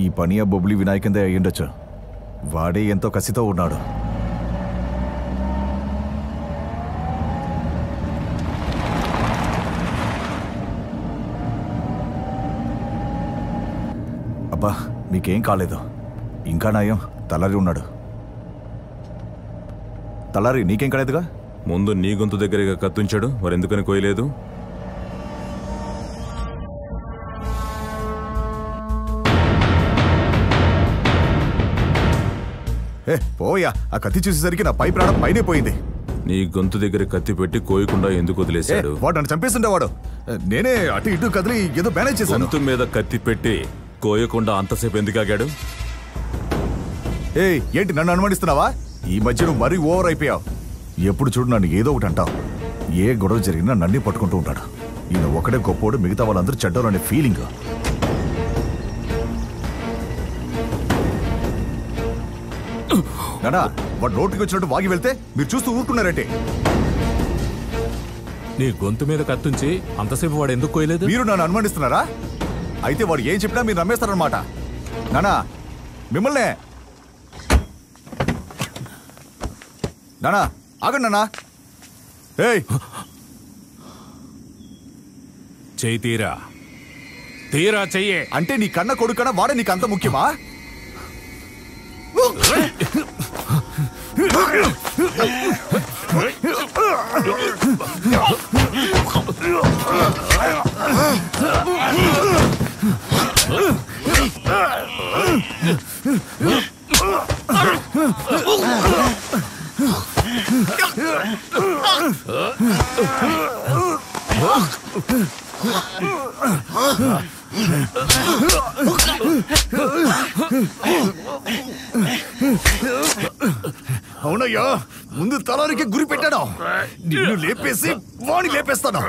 ఈ పని ఆ బొబ్లీ వినాయకందే అయ్యుండొచ్చు. వాడే ఎంతో కసితో ఉన్నాడు. అబ్బా మీకేం కాలేదు. ఇంకా నయం తలారి ఉన్నాడు. తలారి నీకేం కాలేదుగా? ముందు నీ గొంతు దగ్గరగా కత్తుంచాడు, మరెందుకని కోయలేదు? పోయా, ఆ కత్తి చూసేసరికి నా పై ప్రాణం పైనే పోయింది. నీ గొంతు దగ్గర కత్తి పెట్టి కోయకుండా ఎందుకు వదిలేశాడు? వాడు నన్ను చంపేస్తుండేవాడు. నేనే అటు ఇటు కదిలి ఏదో మేనేజ్ చేశాను. గొంతు మీద కత్తి పెట్టి కోయకుండా అంతసేపు ఎందుకు ఆగాడు? ఏంటి నన్ను అనుమానిస్తున్నావా? ఈ మధ్య నువ్వు మరీ ఓవర్ అయిపోయావు. ఎప్పుడు చూడు నన్ను ఏదో ఒకటి అంటావు. ఏ గొడవ జరిగినా నన్నే పట్టుకుంటూ ఉంటాడు. ఈయన ఒకడే గొప్పోడు, మిగతా వాళ్ళందరూ చెడ్డోరు అనే ఫీలింగ్. నానా వాడు నోటికి వచ్చినట్టు వాగి వెళ్తే మీరు చూస్తూ ఊరుకున్నారంటే. నీ గొంతు మీద కత్తుంచి అంతసేపు వాడు ఎందుకు కోయలేదు? మీరు నన్ను అనుమానిస్తున్నారా? అయితే వాడు ఏం చెప్పినా మీరు నమ్మేస్తారనమాట. నానా మిమ్మల్నే. నానా ఆగండి నానా. చెయ్యి తీరా, తీరా చెయ్యే. అంటే నీ కన్న కొడుకన్నా వాడే నీకు అంత ముఖ్యమా? అవునయ్యా, ముందు తలారికి గురి పెట్టాను. నిన్ను లేపేసి వాణి లేపేస్తాను.